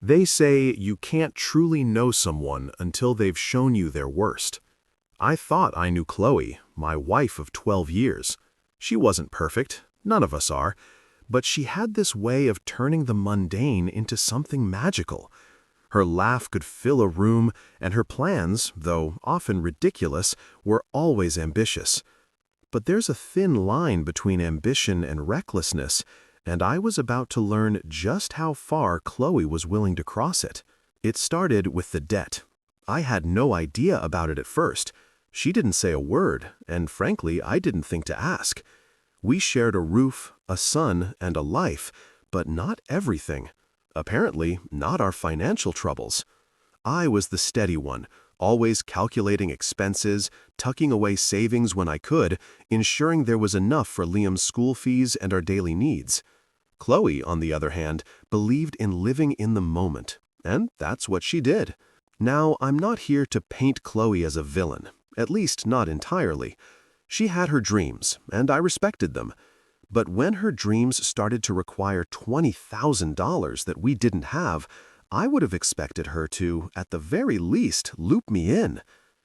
They say you can't truly know someone until they've shown you their worst. I thought I knew Chloe, my wife of 12 years. She wasn't perfect, none of us are, but she had this way of turning the mundane into something magical. Her laugh could fill a room, and her plans, though often ridiculous, were always ambitious. But there's a thin line between ambition and recklessness, and I was about to learn just how far Chloe was willing to cross it. It started with the debt. I had no idea about it at first. She didn't say a word, and frankly, I didn't think to ask. We shared a roof, a son, and a life, but not everything. Apparently, not our financial troubles. I was the steady one, always calculating expenses, tucking away savings when I could, ensuring there was enough for Liam's school fees and our daily needs. Chloe, on the other hand, believed in living in the moment, and that's what she did. Now, I'm not here to paint Chloe as a villain, at least not entirely. She had her dreams, and I respected them. But when her dreams started to require $20,000 that we didn't have, I would have expected her to, at the very least, loop me in.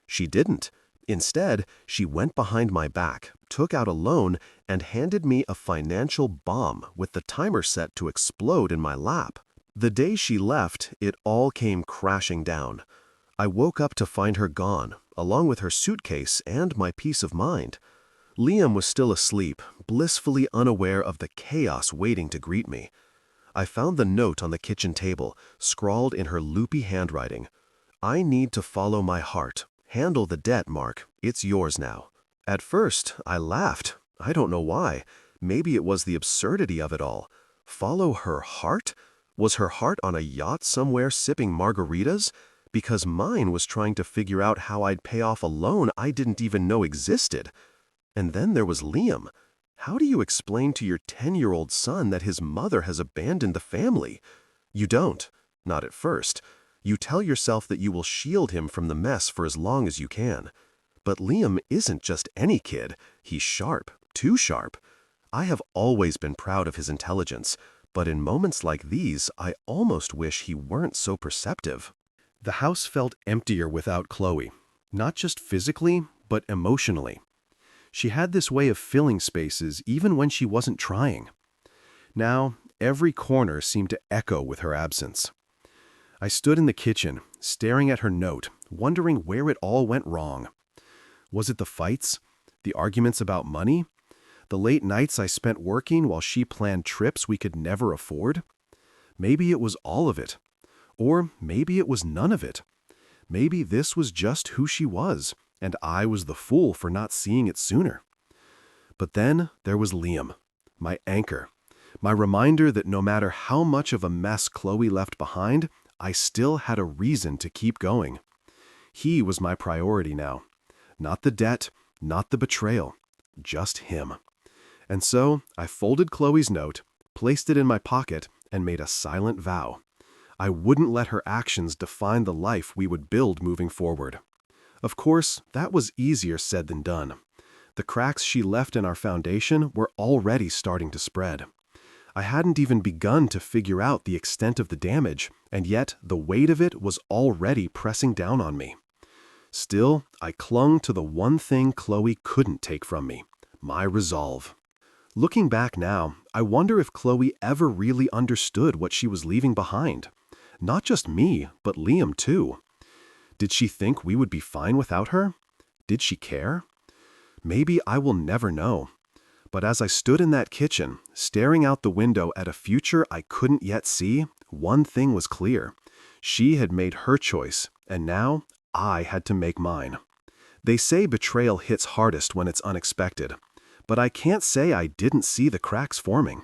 She didn't. Instead, she went behind my back, took out a loan, and handed me a financial bomb with the timer set to explode in my lap. The day she left, it all came crashing down. I woke up to find her gone, along with her suitcase and my peace of mind. Liam was still asleep, blissfully unaware of the chaos waiting to greet me. I found the note on the kitchen table, scrawled in her loopy handwriting. I need to follow my heart. Handle the debt, Mark. It's yours now. At first, I laughed. I don't know why. Maybe it was the absurdity of it all. Follow her heart? Was her heart on a yacht somewhere sipping margaritas? Because mine was trying to figure out how I'd pay off a loan I didn't even know existed. And then there was Liam. How do you explain to your 10-year-old son that his mother has abandoned the family? You don't. Not at first. You tell yourself that you will shield him from the mess for as long as you can. But Liam isn't just any kid. He's sharp, too sharp. I have always been proud of his intelligence, but in moments like these, I almost wish he weren't so perceptive. The house felt emptier without Chloe, not just physically, but emotionally. She had this way of filling spaces even when she wasn't trying. Now, every corner seemed to echo with her absence. I stood in the kitchen, staring at her note, wondering where it all went wrong. Was it the fights? The arguments about money? The late nights I spent working while she planned trips we could never afford? Maybe it was all of it. Or maybe it was none of it. Maybe this was just who she was, and I was the fool for not seeing it sooner. But then there was Liam, my anchor, my reminder that no matter how much of a mess Chloe left behind, I still had a reason to keep going. He was my priority now. Not the debt, not the betrayal, just him. And so I folded Chloe's note, placed it in my pocket, and made a silent vow. I wouldn't let her actions define the life we would build moving forward. Of course, that was easier said than done. The cracks she left in our foundation were already starting to spread. I hadn't even begun to figure out the extent of the damage, and yet the weight of it was already pressing down on me. Still, I clung to the one thing Chloe couldn't take from me, my resolve. Looking back now, I wonder if Chloe ever really understood what she was leaving behind. Not just me, but Liam too. Did she think we would be fine without her? Did she care? Maybe I will never know. But as I stood in that kitchen, staring out the window at a future I couldn't yet see, one thing was clear. She had made her choice, and now I had to make mine. They say betrayal hits hardest when it's unexpected, but I can't say I didn't see the cracks forming.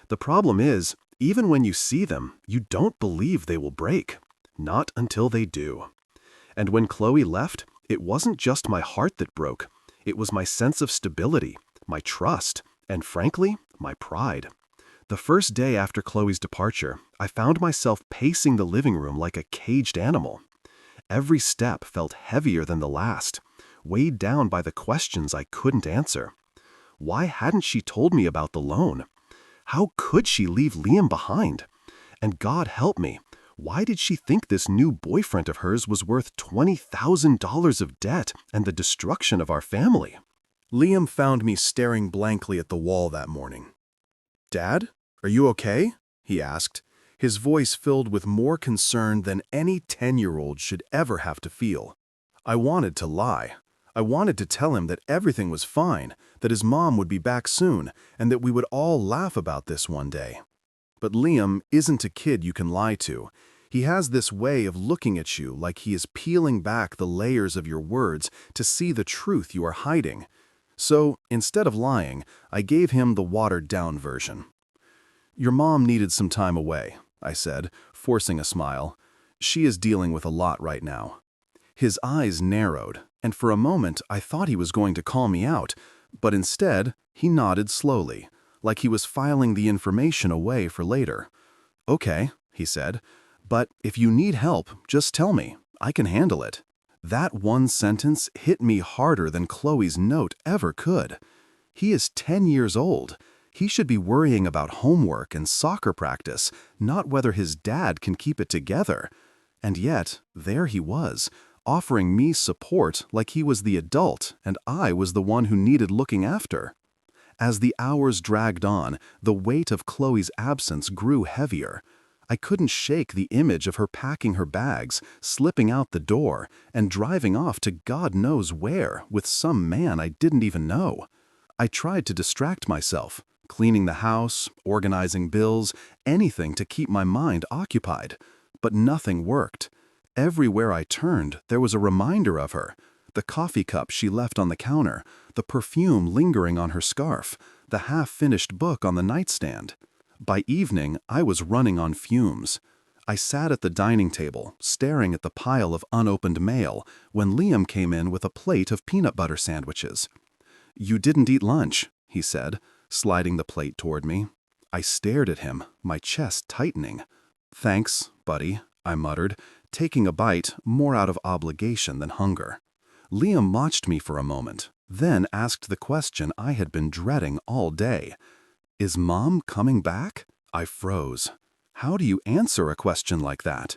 The problem is, even when you see them, you don't believe they will break. Not until they do. And when Chloe left, it wasn't just my heart that broke. It was my sense of stability, my trust, and frankly, my pride. The first day after Chloe's departure, I found myself pacing the living room like a caged animal. Every step felt heavier than the last, weighed down by the questions I couldn't answer. Why hadn't she told me about the loan? How could she leave Liam behind? And God help me, Why did she think this new boyfriend of hers was worth $20,000 of debt and the destruction of our family? Liam found me staring blankly at the wall that morning. "Dad, are you okay?" he asked, his voice filled with more concern than any 10-year-old should ever have to feel. I wanted to lie. I wanted to tell him that everything was fine, that his mom would be back soon, and that we would all laugh about this one day. But Liam isn't a kid you can lie to. He has this way of looking at you like he is peeling back the layers of your words to see the truth you are hiding. So, instead of lying, I gave him the watered-down version. "Your mom needed some time away," I said, forcing a smile. "She is dealing with a lot right now." His eyes narrowed, and for a moment I thought he was going to call me out, but instead he nodded slowly, like he was filing the information away for later. "Okay," he said, "but if you need help, just tell me. I can handle it." That one sentence hit me harder than Chloe's note ever could. He is 10 years old. He should be worrying about homework and soccer practice, not whether his dad can keep it together. And yet, there he was, offering me support like he was the adult and I was the one who needed looking after. As the hours dragged on, the weight of Chloe's absence grew heavier. I couldn't shake the image of her packing her bags, slipping out the door, and driving off to God knows where with some man I didn't even know. I tried to distract myself, cleaning the house, organizing bills, anything to keep my mind occupied. But nothing worked. Everywhere I turned, there was a reminder of her. The coffee cup she left on the counter, the perfume lingering on her scarf, the half-finished book on the nightstand. By evening, I was running on fumes. I sat at the dining table, staring at the pile of unopened mail, when Liam came in with a plate of peanut butter sandwiches. "You didn't eat lunch," he said, sliding the plate toward me. I stared at him, my chest tightening. "Thanks, buddy," I muttered, taking a bite more out of obligation than hunger. Liam watched me for a moment, then asked the question I had been dreading all day. "Is Mom coming back?" I froze. How do you answer a question like that?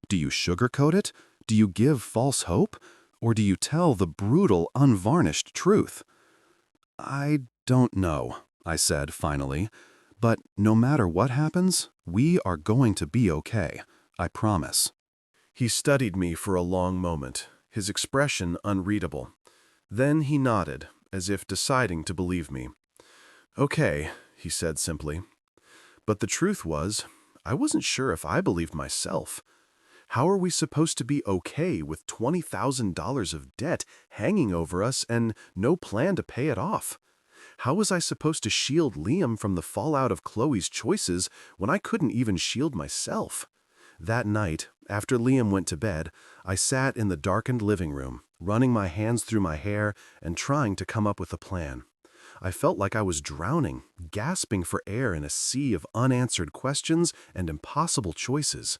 Do you sugarcoat it? Do you give false hope? Or do you tell the brutal, unvarnished truth? "I don't know," I said finally. "But no matter what happens, we are going to be okay. I promise." He studied me for a long moment, his expression unreadable. Then he nodded, as if deciding to believe me. "Okay," he said simply. But the truth was, I wasn't sure if I believed myself. How are we supposed to be okay with $20,000 of debt hanging over us and no plan to pay it off? How was I supposed to shield Liam from the fallout of Chloe's choices when I couldn't even shield myself? That night, after Liam went to bed, I sat in the darkened living room, running my hands through my hair and trying to come up with a plan. I felt like I was drowning, gasping for air in a sea of unanswered questions and impossible choices.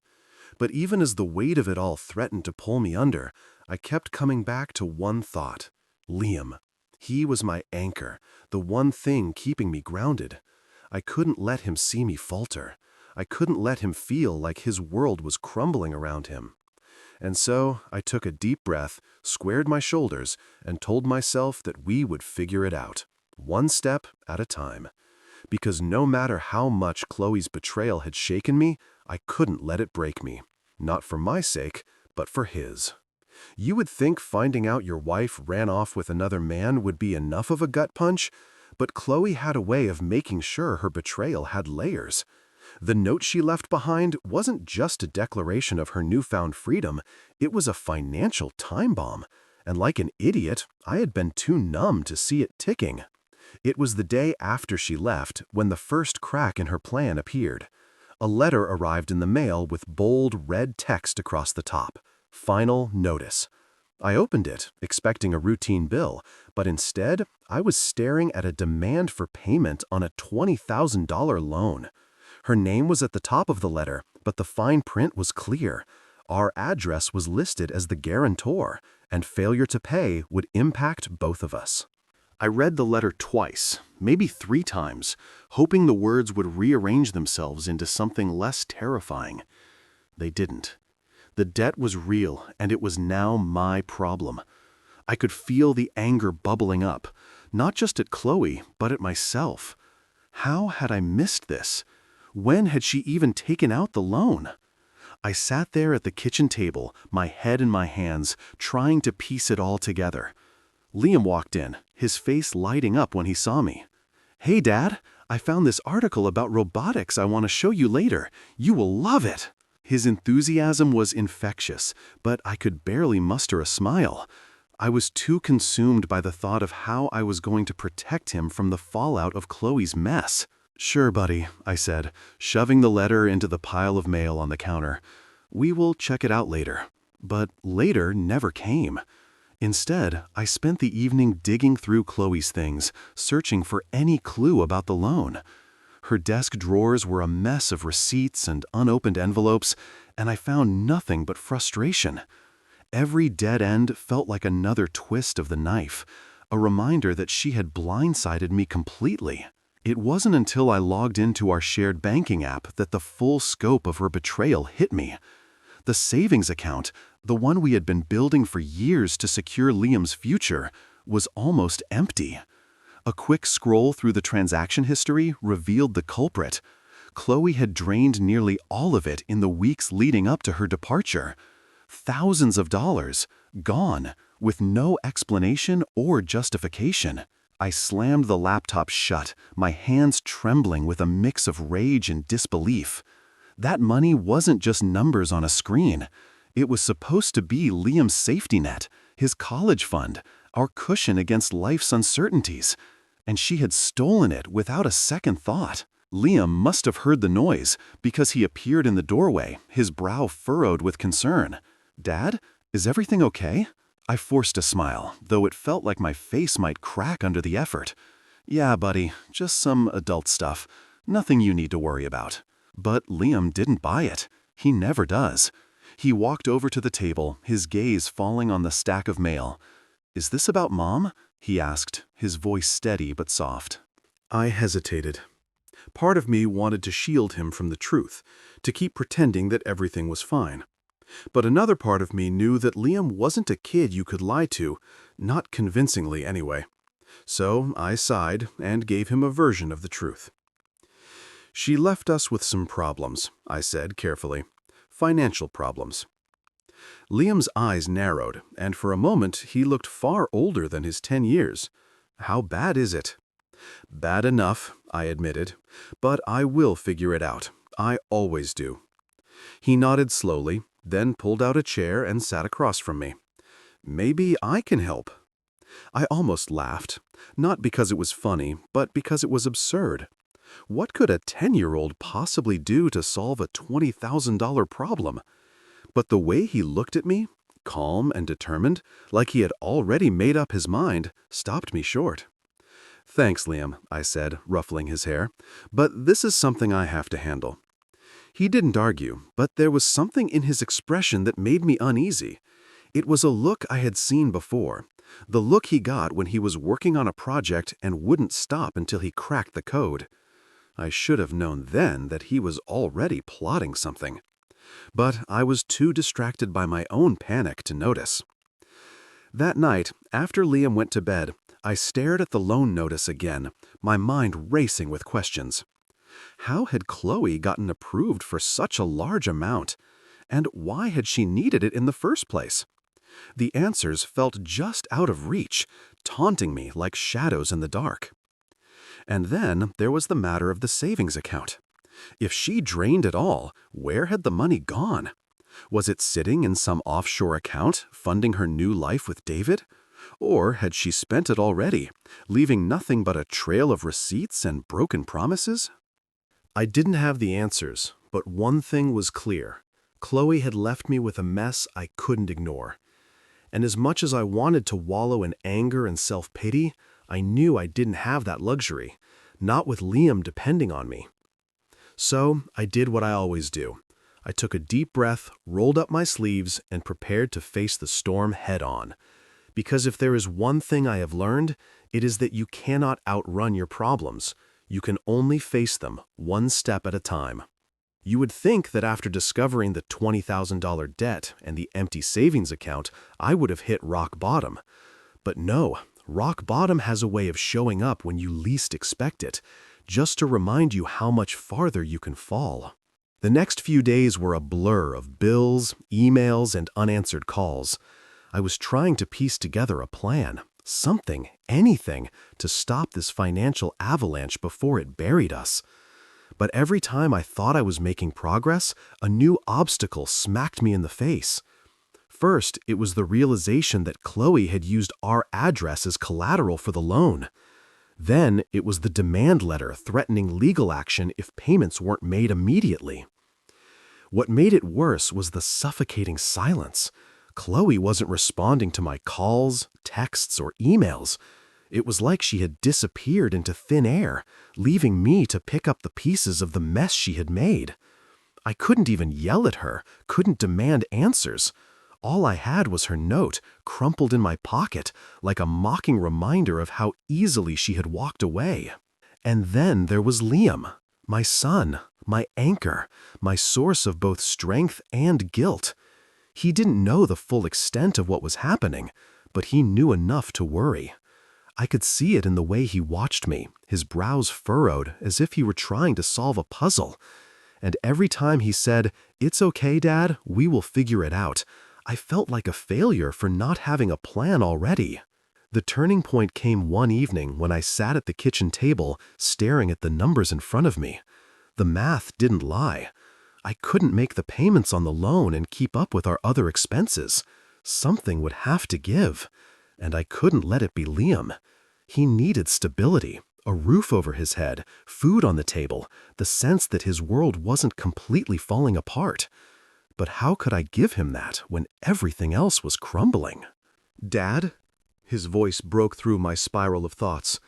But even as the weight of it all threatened to pull me under, I kept coming back to one thought: Liam. He was my anchor, the one thing keeping me grounded. I couldn't let him see me falter. I couldn't let him feel like his world was crumbling around him. And so I took a deep breath, squared my shoulders, and told myself that we would figure it out, one step at a time. Because no matter how much Chloe's betrayal had shaken me, I couldn't let it break me. Not for my sake, but for his. You would think finding out your wife ran off with another man would be enough of a gut punch, but Chloe had a way of making sure her betrayal had layers. The note she left behind wasn't just a declaration of her newfound freedom, it was a financial time bomb. And like an idiot, I had been too numb to see it ticking. It was the day after she left when the first crack in her plan appeared. A letter arrived in the mail with bold red text across the top. Final notice. I opened it, expecting a routine bill, but instead, I was staring at a demand for payment on a $20,000 loan. Her name was at the top of the letter, but the fine print was clear. Our address was listed as the guarantor, and failure to pay would impact both of us. I read the letter twice, maybe 3 times, hoping the words would rearrange themselves into something less terrifying. They didn't. The debt was real, and it was now my problem. I could feel the anger bubbling up, not just at Chloe, but at myself. How had I missed this? When had she even taken out the loan? I sat there at the kitchen table, my head in my hands, trying to piece it all together. Liam walked in, his face lighting up when he saw me. "Hey, Dad, I found this article about robotics I want to show you later. You will love it." His enthusiasm was infectious, but I could barely muster a smile. I was too consumed by the thought of how I was going to protect him from the fallout of Chloe's mess. "Sure, buddy," I said, shoving the letter into the pile of mail on the counter. "We will check it out later." But later never came. Instead, I spent the evening digging through Chloe's things, searching for any clue about the loan. Her desk drawers were a mess of receipts and unopened envelopes, and I found nothing but frustration. Every dead end felt like another twist of the knife, a reminder that she had blindsided me completely. It wasn't until I logged into our shared banking app that the full scope of her betrayal hit me. The savings account, the one we had been building for years to secure Liam's future, was almost empty. A quick scroll through the transaction history revealed the culprit. Chloe had drained nearly all of it in the weeks leading up to her departure. Thousands of dollars, gone, with no explanation or justification. I slammed the laptop shut, my hands trembling with a mix of rage and disbelief. That money wasn't just numbers on a screen. It was supposed to be Liam's safety net, his college fund, our cushion against life's uncertainties. And she had stolen it without a second thought. Liam must have heard the noise, because he appeared in the doorway, his brow furrowed with concern. "Dad, is everything okay?" I forced a smile, though it felt like my face might crack under the effort. "Yeah, buddy, just some adult stuff. Nothing you need to worry about." But Liam didn't buy it. He never does. He walked over to the table, his gaze falling on the stack of mail. "Is this about Mom?" he asked, his voice steady but soft. I hesitated. Part of me wanted to shield him from the truth, to keep pretending that everything was fine. But another part of me knew that Liam wasn't a kid you could lie to, not convincingly anyway. So I sighed and gave him a version of the truth. "She left us with some problems," I said carefully. "Financial problems." Liam's eyes narrowed, and for a moment he looked far older than his 10 years. "How bad is it?" "Bad enough," I admitted, "but I will figure it out. I always do." He nodded slowly, then pulled out a chair and sat across from me. "Maybe I can help." I almost laughed, not because it was funny, but because it was absurd. What could a 10-year-old possibly do to solve a $20,000 problem? But the way he looked at me, calm and determined, like he had already made up his mind, stopped me short. "Thanks, Liam," I said, ruffling his hair, "but this is something I have to handle." He didn't argue, but there was something in his expression that made me uneasy. It was a look I had seen before, the look he got when he was working on a project and wouldn't stop until he cracked the code. I should have known then that he was already plotting something. But I was too distracted by my own panic to notice. That night, after Liam went to bed, I stared at the loan notice again, my mind racing with questions. How had Chloe gotten approved for such a large amount? And why had she needed it in the first place? The answers felt just out of reach, taunting me like shadows in the dark. And then there was the matter of the savings account. If she drained it all, where had the money gone? Was it sitting in some offshore account, funding her new life with David? Or had she spent it already, leaving nothing but a trail of receipts and broken promises? I didn't have the answers, but one thing was clear. Chloe had left me with a mess I couldn't ignore. And as much as I wanted to wallow in anger and self-pity, I knew I didn't have that luxury, not with Liam depending on me. So I did what I always do. I took a deep breath, rolled up my sleeves, and prepared to face the storm head-on. Because if there is one thing I have learned, it is that you cannot outrun your problems. You can only face them one step at a time. You would think that after discovering the $20,000 debt and the empty savings account, I would have hit rock bottom. But no, rock bottom has a way of showing up when you least expect it, just to remind you how much farther you can fall. The next few days were a blur of bills, emails, and unanswered calls. I was trying to piece together a plan, something, anything, to stop this financial avalanche before it buried us. But every time I thought I was making progress, a new obstacle smacked me in the face. First, it was the realization that Chloe had used our address as collateral for the loan. Then, it was the demand letter threatening legal action if payments weren't made immediately. What made it worse was the suffocating silence. Chloe wasn't responding to my calls, texts, or emails. It was like she had disappeared into thin air, leaving me to pick up the pieces of the mess she had made. I couldn't even yell at her, couldn't demand answers. All I had was her note, crumpled in my pocket, like a mocking reminder of how easily she had walked away. And then there was Liam, my son, my anchor, my source of both strength and guilt. He didn't know the full extent of what was happening, but he knew enough to worry. I could see it in the way he watched me, his brows furrowed as if he were trying to solve a puzzle. And every time he said, "It's okay, Dad, we will figure it out," I felt like a failure for not having a plan already. The turning point came one evening when I sat at the kitchen table, staring at the numbers in front of me. The math didn't lie. I couldn't make the payments on the loan and keep up with our other expenses. Something would have to give. And I couldn't let it be Liam. He needed stability, a roof over his head, food on the table, the sense that his world wasn't completely falling apart. But how could I give him that when everything else was crumbling? "Dad?" His voice broke through my spiral of thoughts.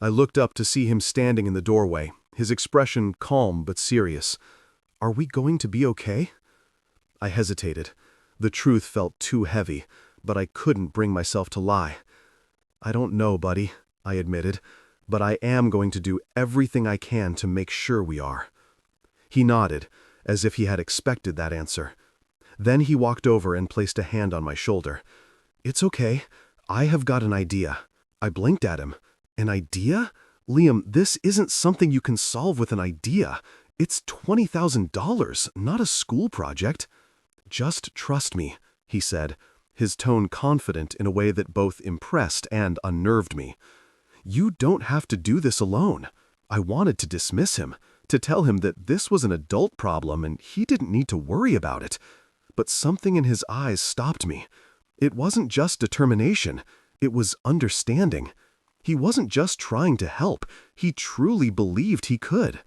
I looked up to see him standing in the doorway, his expression calm but serious. "Are we going to be okay?" I hesitated. The truth felt too heavy, but I couldn't bring myself to lie. "I don't know, buddy," I admitted, "but I am going to do everything I can to make sure we are." He nodded, as if he had expected that answer. Then he walked over and placed a hand on my shoulder. "It's okay. I have got an idea." I blinked at him. "An idea? Liam, this isn't something you can solve with an idea. It's $20,000, not a school project." "Just trust me," he said, his tone confident in a way that both impressed and unnerved me. "You don't have to do this alone." I wanted to dismiss him, to tell him that this was an adult problem and he didn't need to worry about it. But something in his eyes stopped me. It wasn't just determination, it was understanding. He wasn't just trying to help, he truly believed he could.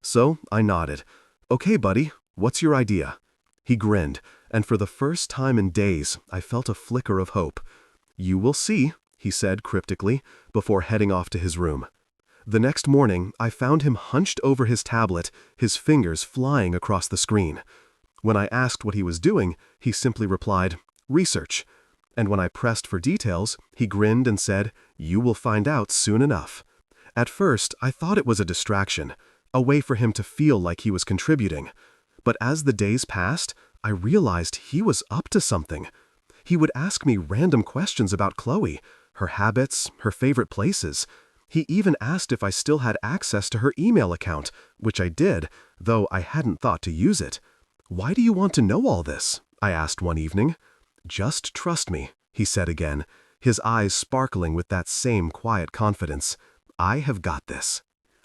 So I nodded. "Okay, buddy, what's your idea?" He grinned, and for the first time in days, I felt a flicker of hope. "You will see," he said cryptically, before heading off to his room. The next morning, I found him hunched over his tablet, his fingers flying across the screen. When I asked what he was doing, he simply replied, "Research." And when I pressed for details, he grinned and said, "You will find out soon enough." At first, I thought it was a distraction, a way for him to feel like he was contributing. But as the days passed, I realized he was up to something. He would ask me random questions about Chloe, her habits, her favorite places. He even asked if I still had access to her email account, which I did, though I hadn't thought to use it. "Why do you want to know all this?" I asked one evening. "Just trust me," he said again, his eyes sparkling with that same quiet confidence. "I have got this."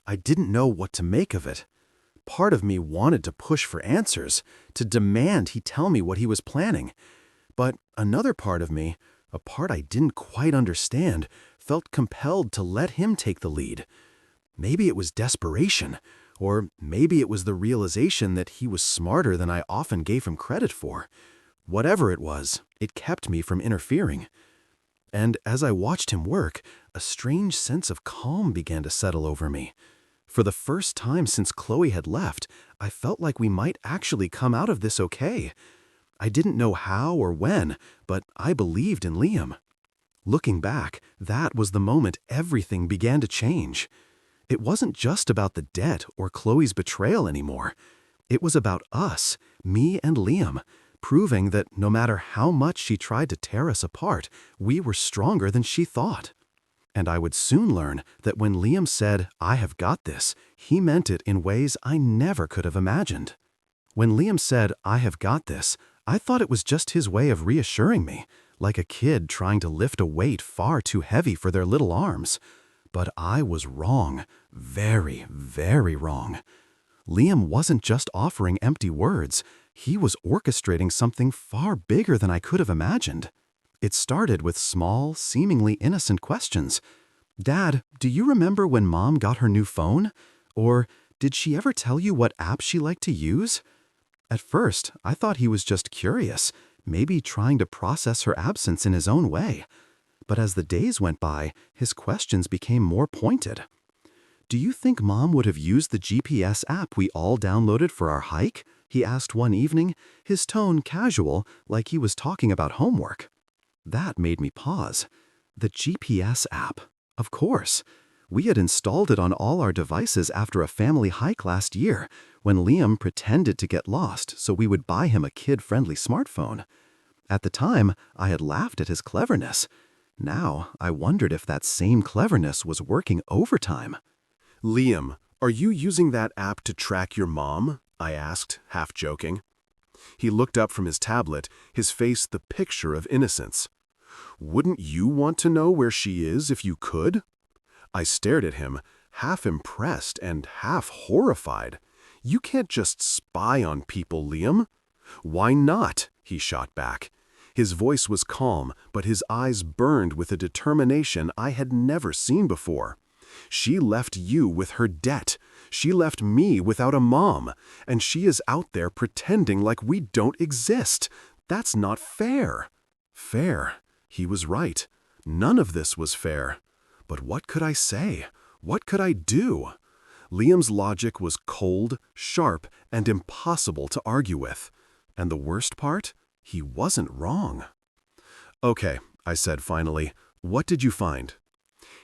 I didn't know what to make of it. Part of me wanted to push for answers, to demand he tell me what he was planning. But another part of me, a part I didn't quite understand, felt compelled to let him take the lead. Maybe it was desperation, or maybe it was the realization that he was smarter than I often gave him credit for. Whatever it was, it kept me from interfering. And as I watched him work, a strange sense of calm began to settle over me. For the first time since Chloe had left, I felt like we might actually come out of this okay. I didn't know how or when, but I believed in Liam. Looking back, that was the moment everything began to change. It wasn't just about the debt or Chloe's betrayal anymore. It was about us, me and Liam, proving that no matter how much she tried to tear us apart, we were stronger than she thought. And I would soon learn that when Liam said, "I have got this," he meant it in ways I never could have imagined. When Liam said, "I have got this," I thought it was just his way of reassuring me, like a kid trying to lift a weight far too heavy for their little arms. But I was wrong, very, very wrong. Liam wasn't just offering empty words, he was orchestrating something far bigger than I could have imagined. It started with small, seemingly innocent questions. "Dad, do you remember when Mom got her new phone?" Or, "Did she ever tell you what app she liked to use?" At first, I thought he was just curious, maybe trying to process her absence in his own way. But as the days went by, his questions became more pointed. "Do you think Mom would have used the GPS app we all downloaded for our hike?" he asked one evening, his tone casual, like he was talking about homework. That made me pause. The GPS app. Of course. We had installed it on all our devices after a family hike last year, when Liam pretended to get lost so we would buy him a kid-friendly smartphone. At the time, I had laughed at his cleverness. Now, I wondered if that same cleverness was working overtime. "Liam, are you using that app to track your mom?" I asked, half joking. He looked up from his tablet, his face the picture of innocence. "Wouldn't you want to know where she is if you could?" I stared at him, half impressed and half horrified. "You can't just spy on people, Liam." "Why not?" he shot back. His voice was calm, but his eyes burned with a determination I had never seen before. "She left you with her debt. She left me without a mom, and she is out there pretending like we don't exist. That's not fair." Fair. He was right. None of this was fair. But what could I say? What could I do? Liam's logic was cold, sharp, and impossible to argue with. And the worst part? He wasn't wrong. "Okay," I said finally, "what did you find?"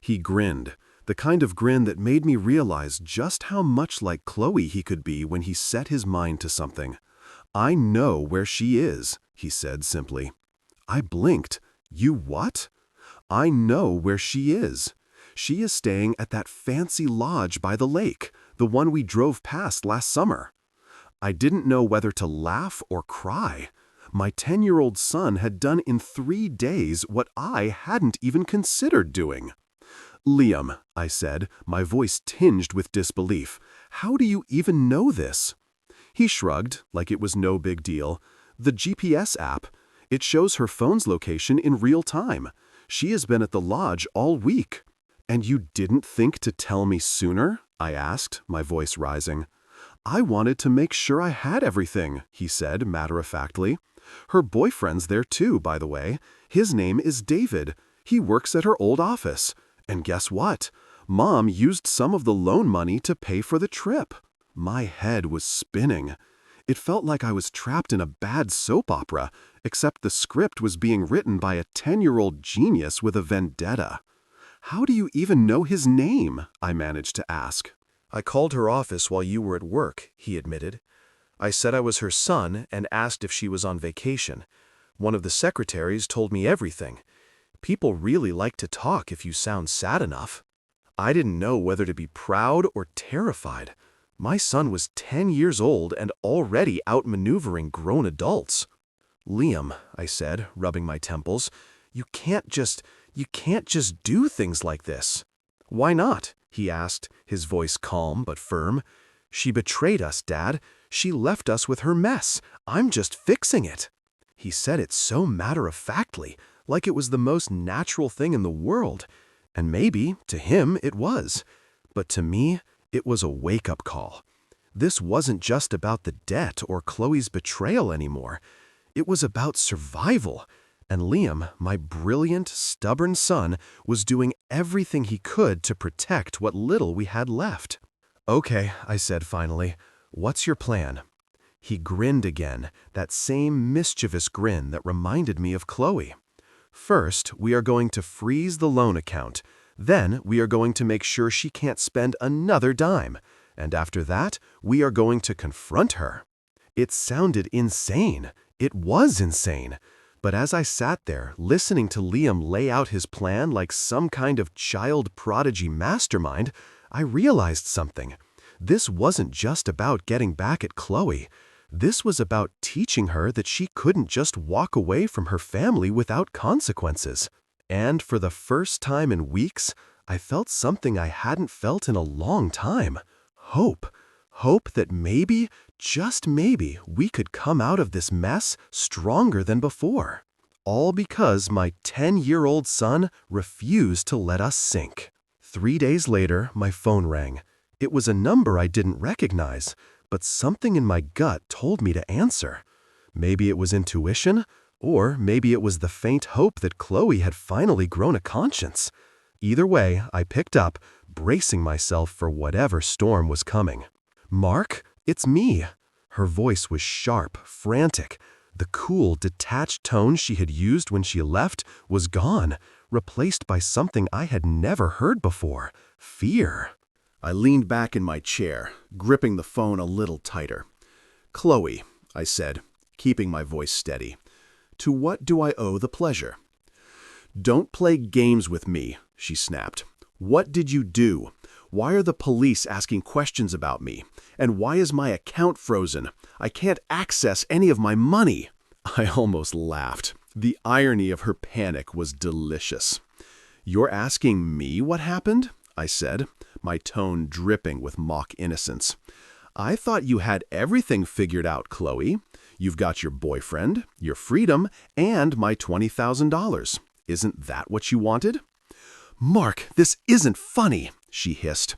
He grinned, the kind of grin that made me realize just how much like Chloe he could be when he set his mind to something. "I know where she is," he said simply. I blinked. "You what?" "I know where she is. She is staying at that fancy lodge by the lake, the one we drove past last summer." I didn't know whether to laugh or cry. My 10-year-old son had done in 3 days what I hadn't even considered doing. "Liam," I said, my voice tinged with disbelief, "how do you even know this?" He shrugged, like it was no big deal. "The GPS app. It shows her phone's location in real time. She has been at the lodge all week." "And you didn't think to tell me sooner?" I asked, my voice rising. "I wanted to make sure I had everything," he said matter-of-factly. "Her boyfriend's there too, by the way. His name is David. He works at her old office. And guess what? Mom used some of the loan money to pay for the trip." My head was spinning. It felt like I was trapped in a bad soap opera, except the script was being written by a 10-year-old genius with a vendetta. "How do you even know his name?" I managed to ask. "I called her office while you were at work," he admitted. "I said I was her son and asked if she was on vacation. One of the secretaries told me everything. People really like to talk if you sound sad enough." I didn't know whether to be proud or terrified. My son was 10 years old and already outmaneuvering grown adults. "Liam," I said, rubbing my temples, you can't just do things like this." "Why not?" he asked, his voice calm but firm. "She betrayed us, Dad. She left us with her mess. I'm just fixing it." He said it so matter-of-factly, like it was the most natural thing in the world. And maybe, to him, it was. But to me, it was a wake-up call. This wasn't just about the debt or Chloe's betrayal anymore. It was about survival. And Liam, my brilliant, stubborn son, was doing everything he could to protect what little we had left. "Okay," I said finally, "what's your plan?" He grinned again, that same mischievous grin that reminded me of Chloe. "First, we are going to freeze the loan account. Then, we are going to make sure she can't spend another dime. And after that, we are going to confront her. It sounded insane. It was insane. But as I sat there, listening to Liam lay out his plan like some kind of child prodigy mastermind, I realized something. This wasn't just about getting back at Chloe. This was about teaching her that she couldn't just walk away from her family without consequences. And for the first time in weeks, I felt something I hadn't felt in a long time. Hope. Hope that maybe, just maybe, we could come out of this mess stronger than before. All because my 10-year-old son refused to let us sink. 3 days later, my phone rang. It was a number I didn't recognize, but something in my gut told me to answer. Maybe it was intuition, or maybe it was the faint hope that Chloe had finally grown a conscience. Either way, I picked up, bracing myself for whatever storm was coming. "Mark, it's me." Her voice was sharp, frantic. The cool, detached tone she had used when she left was gone, replaced by something I had never heard before: fear. I leaned back in my chair, gripping the phone a little tighter. "Chloe," I said, keeping my voice steady, "to what do I owe the pleasure?" "Don't play games with me," she snapped. "What did you do? Why are the police asking questions about me? And why is my account frozen? I can't access any of my money." I almost laughed. The irony of her panic was delicious. "You're asking me what happened?" I said, my tone dripping with mock innocence. "I thought you had everything figured out, Chloe. You've got your boyfriend, your freedom, and my $20,000. Isn't that what you wanted?" "Mark, this isn't funny," she hissed.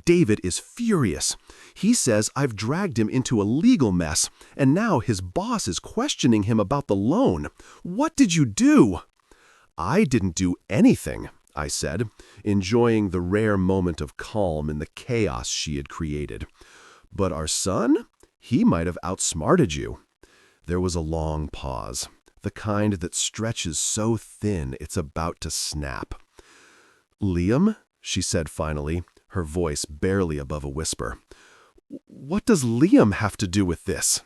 "David is furious. He says I've dragged him into a legal mess, and now his boss is questioning him about the loan. What did you do?" "I didn't do anything," I said, enjoying the rare moment of calm in the chaos she had created. "But our son? He might have outsmarted you." There was a long pause, the kind that stretches so thin it's about to snap. "Liam," she said finally, her voice barely above a whisper. "What does Liam have to do with this?"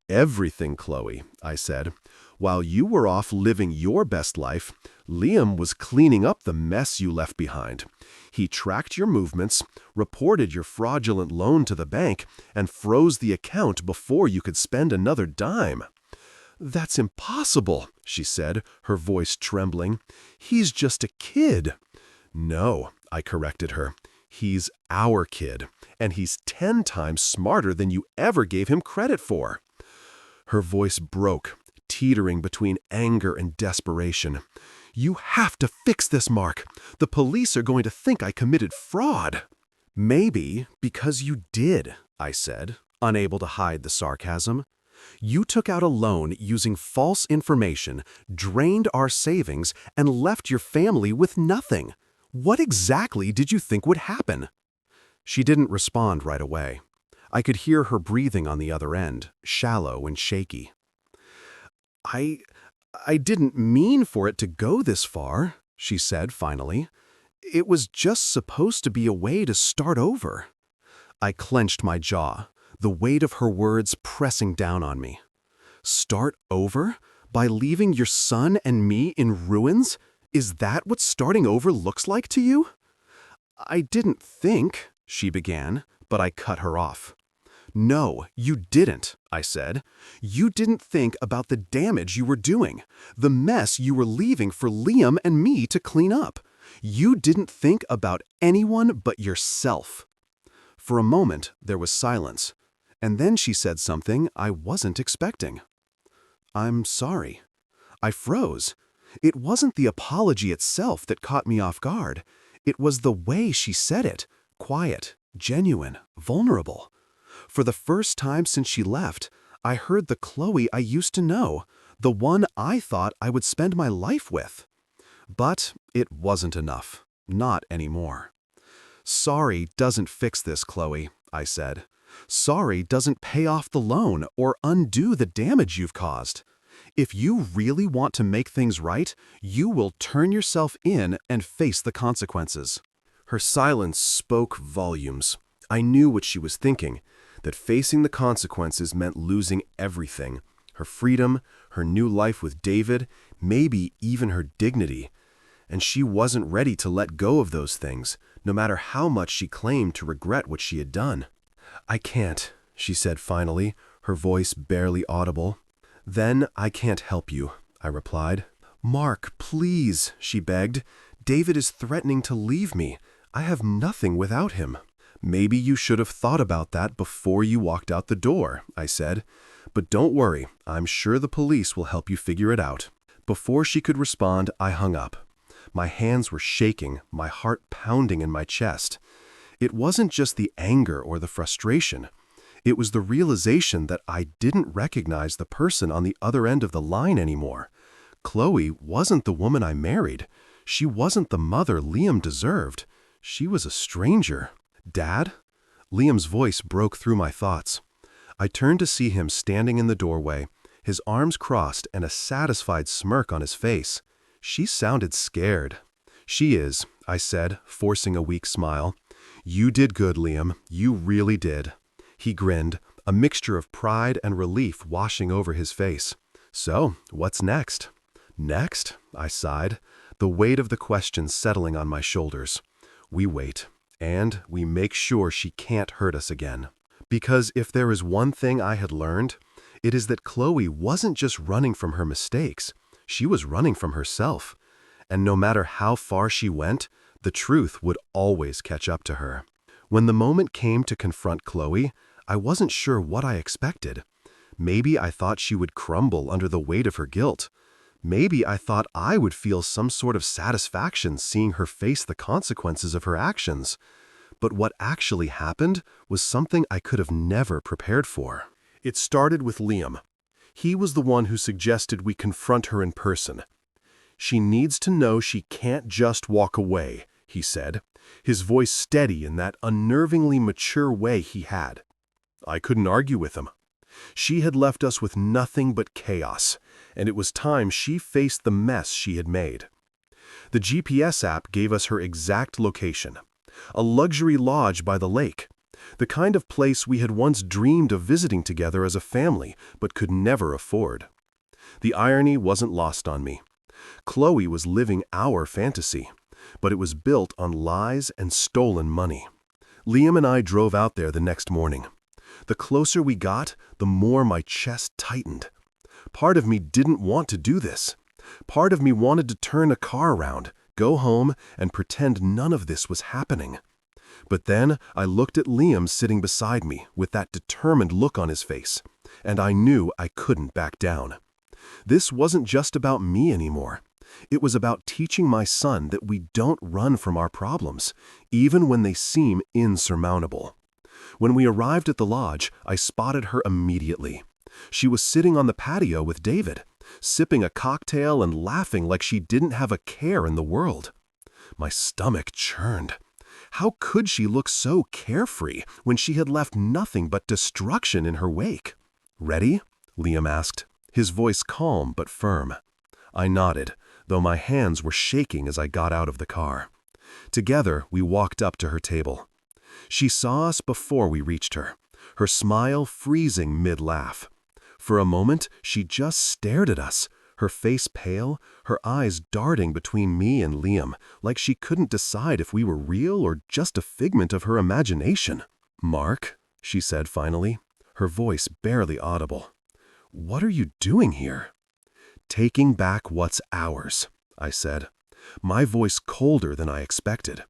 "Everything, Chloe," I said. "While you were off living your best life, Liam was cleaning up the mess you left behind. He tracked your movements, reported your fraudulent loan to the bank, and froze the account before you could spend another dime." "That's impossible," she said, her voice trembling. "He's just a kid." "No," I corrected her. "He's our kid, and he's 10 times smarter than you ever gave him credit for." Her voice broke, teetering between anger and desperation. "You have to fix this, Mark. The police are going to think I committed fraud." "Maybe because you did," I said, unable to hide the sarcasm. "You took out a loan using false information, drained our savings, and left your family with nothing. What exactly did you think would happen?" She didn't respond right away. I could hear her breathing on the other end, shallow and shaky. I didn't mean for it to go this far," she said finally. "It was just supposed to be a way to start over." I clenched my jaw, the weight of her words pressing down on me. "Start over? By leaving your son and me in ruins? Is that what starting over looks like to you?" "I didn't think," she began, but I cut her off. "No, you didn't," I said. "You didn't think about the damage you were doing, the mess you were leaving for Liam and me to clean up. You didn't think about anyone but yourself." For a moment, there was silence, and then she said something I wasn't expecting. "I'm sorry." I froze. It wasn't the apology itself that caught me off guard. It was the way she said it, quiet, genuine, vulnerable. For the first time since she left, I heard the Chloe I used to know, the one I thought I would spend my life with. But it wasn't enough. Not anymore. "Sorry doesn't fix this, Chloe," I said. "Sorry doesn't pay off the loan or undo the damage you've caused. If you really want to make things right, you will turn yourself in and face the consequences." Her silence spoke volumes. I knew what she was thinking, that facing the consequences meant losing everything, her freedom, her new life with David, maybe even her dignity. And she wasn't ready to let go of those things, no matter how much she claimed to regret what she had done. "I can't," she said finally, her voice barely audible. "Then I can't help you," I replied. "Mark, please," she begged. "David is threatening to leave me. I have nothing without him." "Maybe you should have thought about that before you walked out the door," I said. "But don't worry, I'm sure the police will help you figure it out." Before she could respond, I hung up. My hands were shaking, my heart pounding in my chest. It wasn't just the anger or the frustration. It was the realization that I didn't recognize the person on the other end of the line anymore. Chloe wasn't the woman I married. She wasn't the mother Liam deserved. She was a stranger. "Dad?" Liam's voice broke through my thoughts. I turned to see him standing in the doorway, his arms crossed and a satisfied smirk on his face. She sounded scared. "She is," I said, forcing a weak smile. "You did good, Liam. You really did." He grinned, a mixture of pride and relief washing over his face. "So, what's next?" "Next?" I sighed, the weight of the question settling on my shoulders. "We wait, and we make sure she can't hurt us again." Because if there is one thing I had learned, it is that Chloe wasn't just running from her mistakes. She was running from herself. And no matter how far she went, the truth would always catch up to her. When the moment came to confront Chloe, I wasn't sure what I expected. Maybe I thought she would crumble under the weight of her guilt. Maybe I thought I would feel some sort of satisfaction seeing her face the consequences of her actions. But what actually happened was something I could have never prepared for. It started with Liam. He was the one who suggested we confront her in person. "She needs to know she can't just walk away," he said, his voice steady in that unnervingly mature way he had. I couldn't argue with him. She had left us with nothing but chaos, and it was time she faced the mess she had made. The GPS app gave us her exact location. A luxury lodge by the lake. The kind of place we had once dreamed of visiting together as a family, but could never afford. The irony wasn't lost on me. Chloe was living our fantasy, but it was built on lies and stolen money. Liam and I drove out there the next morning. The closer we got, the more my chest tightened. Part of me didn't want to do this. Part of me wanted to turn a car around, go home, and pretend none of this was happening. But then I looked at Liam sitting beside me with that determined look on his face, and I knew I couldn't back down. This wasn't just about me anymore. It was about teaching my son that we don't run from our problems, even when they seem insurmountable. When we arrived at the lodge, I spotted her immediately. She was sitting on the patio with David, sipping a cocktail and laughing like she didn't have a care in the world. My stomach churned. How could she look so carefree when she had left nothing but destruction in her wake? "Ready?" Liam asked, his voice calm but firm. I nodded, though my hands were shaking as I got out of the car. Together, we walked up to her table. She saw us before we reached her, her smile freezing mid-laugh. For a moment, she just stared at us, her face pale, her eyes darting between me and Liam, like she couldn't decide if we were real or just a figment of her imagination. "Mark," she said finally, her voice barely audible. "What are you doing here?" "Taking back what's ours," I said, my voice colder than I expected.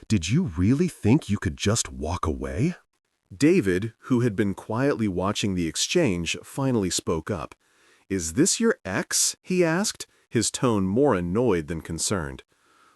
"Did you really think you could just walk away?" David, who had been quietly watching the exchange, finally spoke up. "Is this your ex?" he asked, his tone more annoyed than concerned.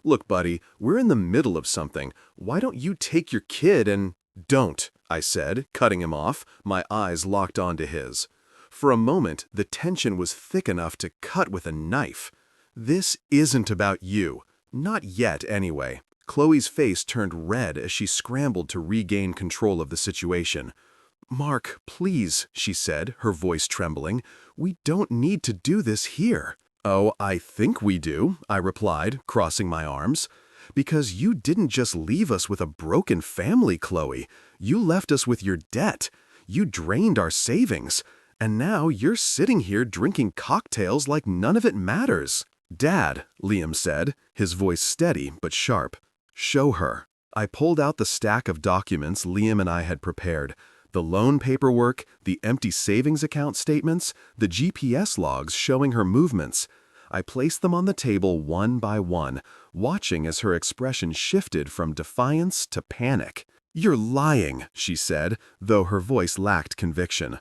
"Look, buddy, we're in the middle of something. Why don't you take your kid and—" "Don't," I said, cutting him off, my eyes locked onto his. For a moment, the tension was thick enough to cut with a knife. "This isn't about you. Not yet, anyway." Chloe's face turned red as she scrambled to regain control of the situation. "Mark, please," she said, her voice trembling. "We don't need to do this here." "Oh, I think we do," I replied, crossing my arms. Because you didn't just leave us with a broken family, Chloe. You left us with your debt. You drained our savings. And now you're sitting here drinking cocktails like none of it matters. Dad, Liam said, his voice steady but sharp. Show her. I pulled out the stack of documents Liam and I had prepared. The loan paperwork, the empty savings account statements, the GPS logs showing her movements. I placed them on the table one by one, watching as her expression shifted from defiance to panic. "You're lying," she said, though her voice lacked conviction.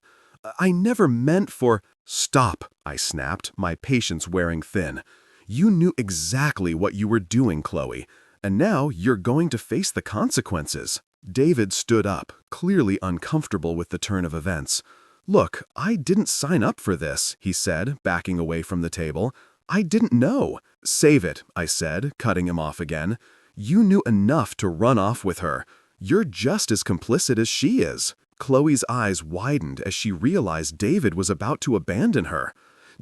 "I never meant for—" "Stop," I snapped, my patience wearing thin. "You knew exactly what you were doing, Chloe, and now you're going to face the consequences." David stood up, clearly uncomfortable with the turn of events. "Look, I didn't sign up for this," he said, backing away from the table. "I didn't know." "Save it," I said, cutting him off again. "You knew enough to run off with her. You're just as complicit as she is." Chloe's eyes widened as she realized David was about to abandon her.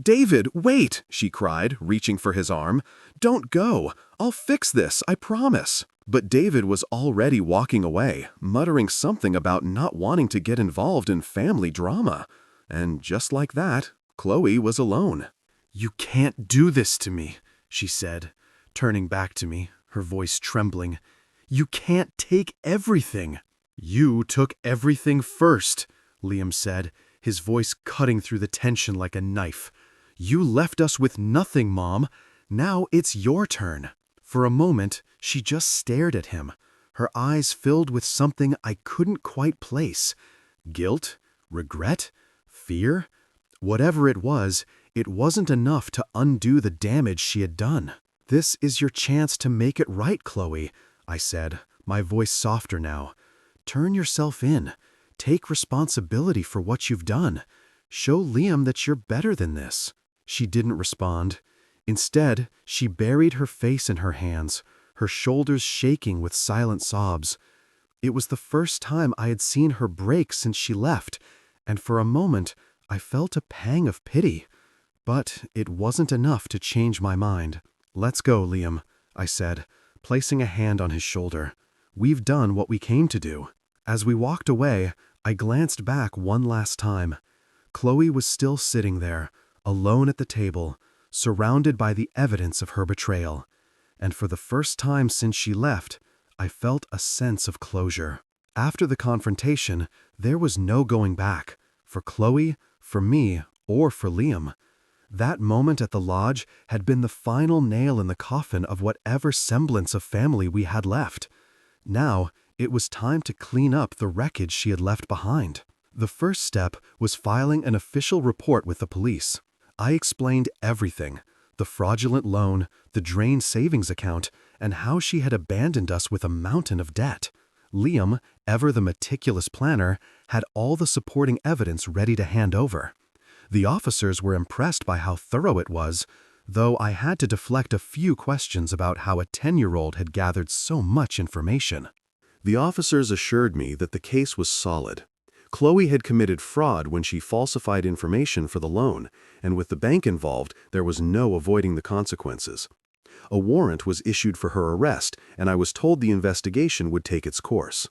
"David, wait!" she cried, reaching for his arm. "Don't go. I'll fix this, I promise." But David was already walking away, muttering something about not wanting to get involved in family drama. And just like that, Chloe was alone. "You can't do this to me," she said, turning back to me, her voice trembling. "You can't take everything." "You took everything first," Liam said, his voice cutting through the tension like a knife. "You left us with nothing, Mom. Now it's your turn." For a moment, she just stared at him, her eyes filled with something I couldn't quite place. Guilt? Regret? Fear? Whatever it wasn't enough to undo the damage she had done. "This is your chance to make it right, Chloe," I said, my voice softer now. "Turn yourself in. Take responsibility for what you've done. Show Liam that you're better than this." She didn't respond. Instead, she buried her face in her hands, her shoulders shaking with silent sobs. It was the first time I had seen her break since she left, and for a moment I felt a pang of pity. But it wasn't enough to change my mind. "Let's go, Liam," I said, placing a hand on his shoulder. "We've done what we came to do." As we walked away, I glanced back one last time. Chloe was still sitting there, alone at the table, surrounded by the evidence of her betrayal. And for the first time since she left, I felt a sense of closure. After the confrontation, there was no going back, for Chloe, for me, or for Liam. That moment at the lodge had been the final nail in the coffin of whatever semblance of family we had left. Now, it was time to clean up the wreckage she had left behind. The first step was filing an official report with the police. I explained everything: the fraudulent loan, the drained savings account, and how she had abandoned us with a mountain of debt. Liam, ever the meticulous planner, had all the supporting evidence ready to hand over. The officers were impressed by how thorough it was, though I had to deflect a few questions about how a 10-year-old had gathered so much information. The officers assured me that the case was solid. Chloe had committed fraud when she falsified information for the loan, and with the bank involved, there was no avoiding the consequences. A warrant was issued for her arrest, and I was told the investigation would take its course.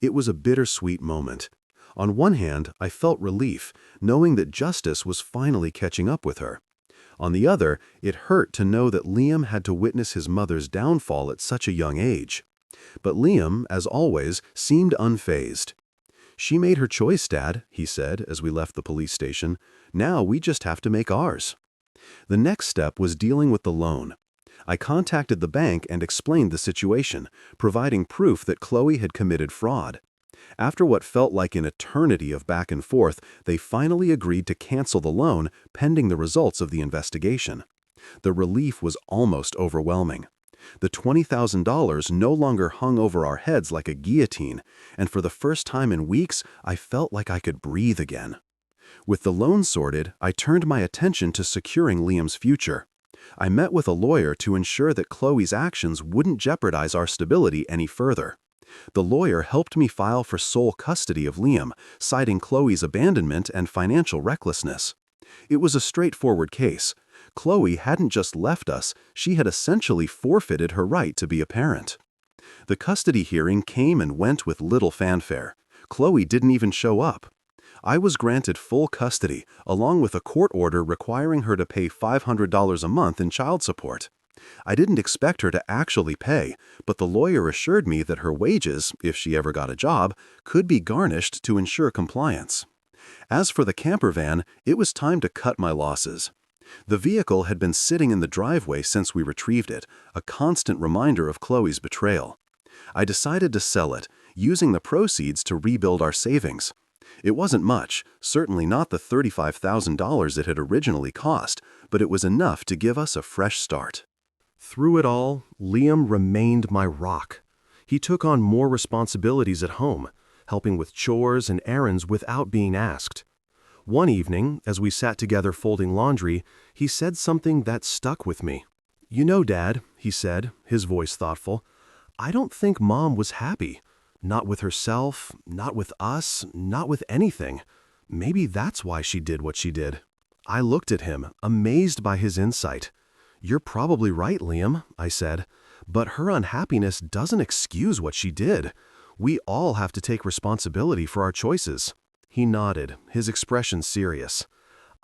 It was a bittersweet moment. On one hand, I felt relief, knowing that justice was finally catching up with her. On the other, it hurt to know that Liam had to witness his mother's downfall at such a young age. But Liam, as always, seemed unfazed. "She made her choice, Dad," he said as we left the police station. "Now we just have to make ours." The next step was dealing with the loan. I contacted the bank and explained the situation, providing proof that Chloe had committed fraud. After what felt like an eternity of back and forth, they finally agreed to cancel the loan pending the results of the investigation. The relief was almost overwhelming. The $20,000 no longer hung over our heads like a guillotine, and for the first time in weeks, I felt like I could breathe again. With the loan sorted, I turned my attention to securing Liam's future. I met with a lawyer to ensure that Chloe's actions wouldn't jeopardize our stability any further. The lawyer helped me file for sole custody of Liam, citing Chloe's abandonment and financial recklessness. It was a straightforward case. Chloe hadn't just left us, she had essentially forfeited her right to be a parent. The custody hearing came and went with little fanfare. Chloe didn't even show up. I was granted full custody, along with a court order requiring her to pay $500 a month in child support. I didn't expect her to actually pay, but the lawyer assured me that her wages, if she ever got a job, could be garnished to ensure compliance. As for the camper van, it was time to cut my losses. The vehicle had been sitting in the driveway since we retrieved it, a constant reminder of Chloe's betrayal. I decided to sell it, using the proceeds to rebuild our savings. It wasn't much, certainly not the $35,000 it had originally cost, but it was enough to give us a fresh start. Through it all, Liam remained my rock. He took on more responsibilities at home, helping with chores and errands without being asked. One evening, as we sat together folding laundry, he said something that stuck with me. "You know, Dad," he said, his voice thoughtful, "I don't think Mom was happy. Not with herself, not with us, not with anything. Maybe that's why she did what she did." I looked at him, amazed by his insight. "You're probably right, Liam," I said, "but her unhappiness doesn't excuse what she did. We all have to take responsibility for our choices." He nodded, his expression serious.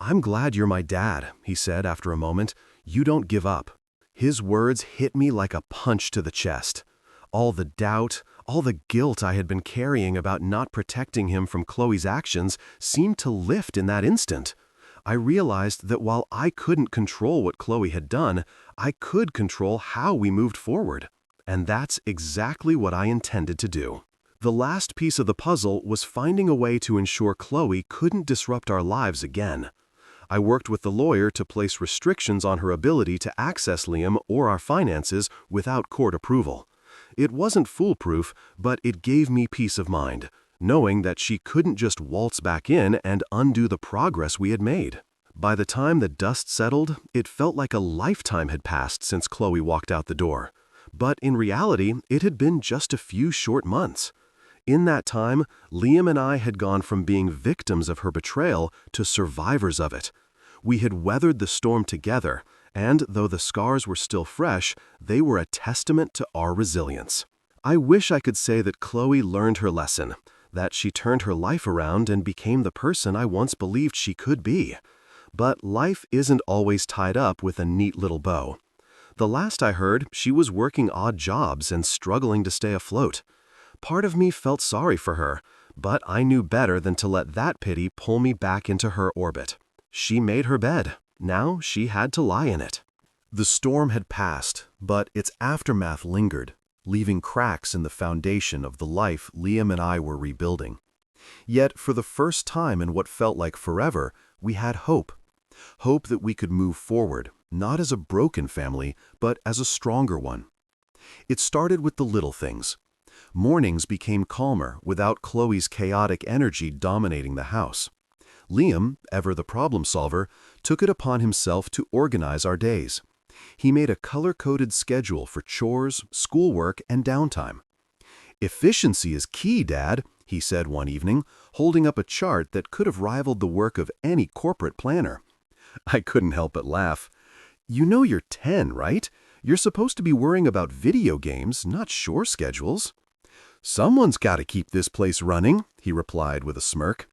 "I'm glad you're my dad," he said after a moment. "You don't give up." His words hit me like a punch to the chest. All the doubt, all the guilt I had been carrying about not protecting him from Chloe's actions seemed to lift in that instant. I realized that while I couldn't control what Chloe had done, I could control how we moved forward. And that's exactly what I intended to do. The last piece of the puzzle was finding a way to ensure Chloe couldn't disrupt our lives again. I worked with the lawyer to place restrictions on her ability to access Liam or our finances without court approval. It wasn't foolproof, but it gave me peace of mind, knowing that she couldn't just waltz back in and undo the progress we had made. By the time the dust settled, it felt like a lifetime had passed since Chloe walked out the door. But in reality, it had been just a few short months. In that time, Liam and I had gone from being victims of her betrayal to survivors of it. We had weathered the storm together, and though the scars were still fresh, they were a testament to our resilience. I wish I could say that Chloe learned her lesson, that she turned her life around and became the person I once believed she could be. But life isn't always tied up with a neat little bow. The last I heard, she was working odd jobs and struggling to stay afloat. Part of me felt sorry for her, but I knew better than to let that pity pull me back into her orbit. She made her bed. Now she had to lie in it. The storm had passed, but its aftermath lingered, leaving cracks in the foundation of the life Liam and I were rebuilding. Yet, for the first time in what felt like forever, we had hope. Hope that we could move forward, not as a broken family, but as a stronger one. It started with the little things. Mornings became calmer without Chloe's chaotic energy dominating the house. Liam, ever the problem solver, took it upon himself to organize our days. He made a color-coded schedule for chores, schoolwork, and downtime. "Efficiency is key, Dad," he said one evening, holding up a chart that could have rivaled the work of any corporate planner. I couldn't help but laugh. "You know you're 10, right? You're supposed to be worrying about video games, not chore schedules." "Someone's got to keep this place running," he replied with a smirk.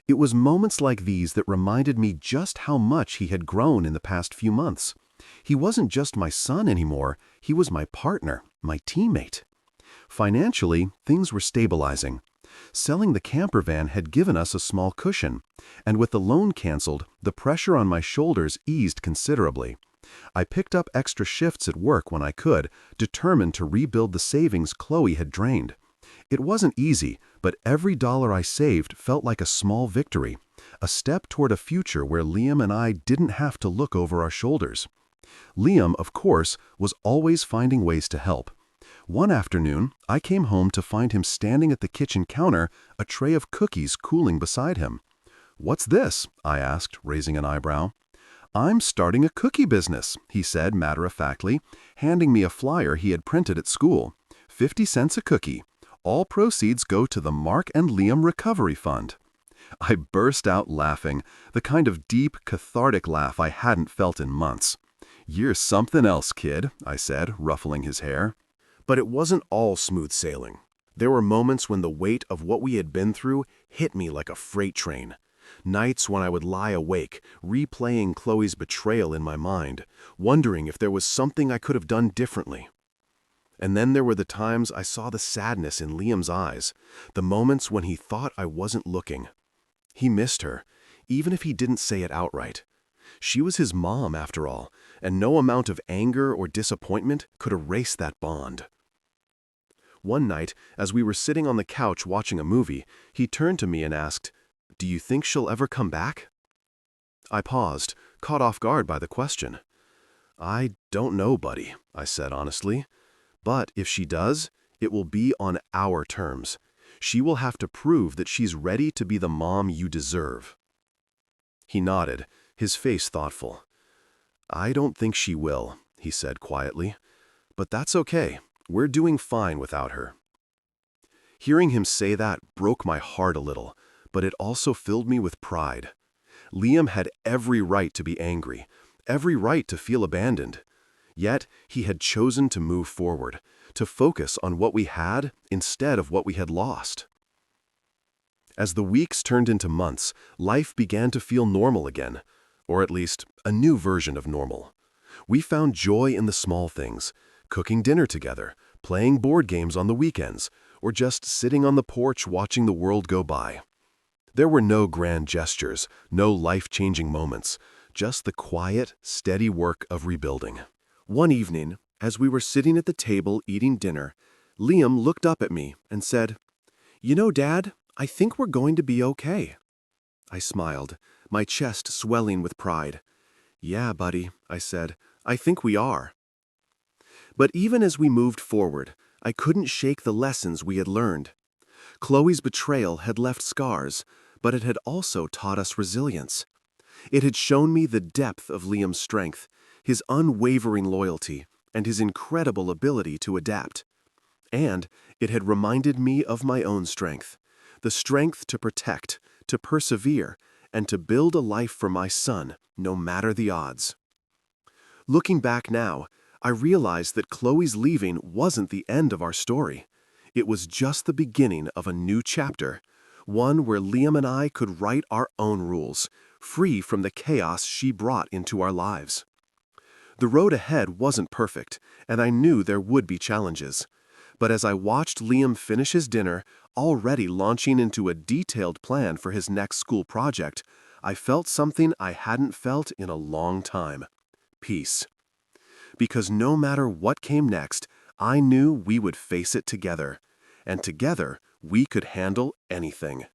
It was moments like these that reminded me just how much he had grown in the past few months. He wasn't just my son anymore, he was my partner, my teammate. Financially, things were stabilizing. Selling the camper van had given us a small cushion, and with the loan canceled, the pressure on my shoulders eased considerably. I picked up extra shifts at work when I could, determined to rebuild the savings Chloe had drained. It wasn't easy, but every dollar I saved felt like a small victory, a step toward a future where Liam and I didn't have to look over our shoulders. Liam, of course, was always finding ways to help. One afternoon, I came home to find him standing at the kitchen counter, a tray of cookies cooling beside him. "What's this?" I asked, raising an eyebrow. "I'm starting a cookie business," he said matter-of-factly, handing me a flyer he had printed at school. 50 cents a cookie. All proceeds go to the Mark and Liam Recovery Fund. I burst out laughing, the kind of deep, cathartic laugh I hadn't felt in months. "You're something else, kid," I said, ruffling his hair. But it wasn't all smooth sailing. There were moments when the weight of what we had been through hit me like a freight train. Nights when I would lie awake, replaying Chloe's betrayal in my mind, wondering if there was something I could have done differently. And then there were the times I saw the sadness in Liam's eyes, the moments when he thought I wasn't looking. He missed her, even if he didn't say it outright. She was his mom, after all, and no amount of anger or disappointment could erase that bond. One night, as we were sitting on the couch watching a movie, he turned to me and asked, "Do you think she'll ever come back?" I paused, caught off guard by the question. "I don't know, buddy," I said honestly. "But if she does, it will be on our terms. She will have to prove that she's ready to be the mom you deserve." He nodded, his face thoughtful. "I don't think she will," he said quietly. "But that's okay. We're doing fine without her." Hearing him say that broke my heart a little, but it also filled me with pride. Liam had every right to be angry, every right to feel abandoned. Yet he had chosen to move forward, to focus on what we had instead of what we had lost. As the weeks turned into months, life began to feel normal again, or at least a new version of normal. We found joy in the small things, cooking dinner together, playing board games on the weekends, or just sitting on the porch watching the world go by. There were no grand gestures, no life-changing moments, just the quiet, steady work of rebuilding. One evening, as we were sitting at the table eating dinner, Liam looked up at me and said, "You know, Dad, I think we're going to be okay." I smiled, my chest swelling with pride. "Yeah, buddy," I said, "I think we are." But even as we moved forward, I couldn't shake the lessons we had learned. Chloe's betrayal had left scars, but it had also taught us resilience. It had shown me the depth of Liam's strength, his unwavering loyalty, and his incredible ability to adapt. And it had reminded me of my own strength, the strength to protect, to persevere, and to build a life for my son, no matter the odds. Looking back now, I realized that Chloe's leaving wasn't the end of our story. It was just the beginning of a new chapter, one where Liam and I could write our own rules, free from the chaos she brought into our lives. The road ahead wasn't perfect, and I knew there would be challenges. But as I watched Liam finish his dinner, already launching into a detailed plan for his next school project, I felt something I hadn't felt in a long time: peace. Because no matter what came next, I knew we would face it together. And together, we could handle anything.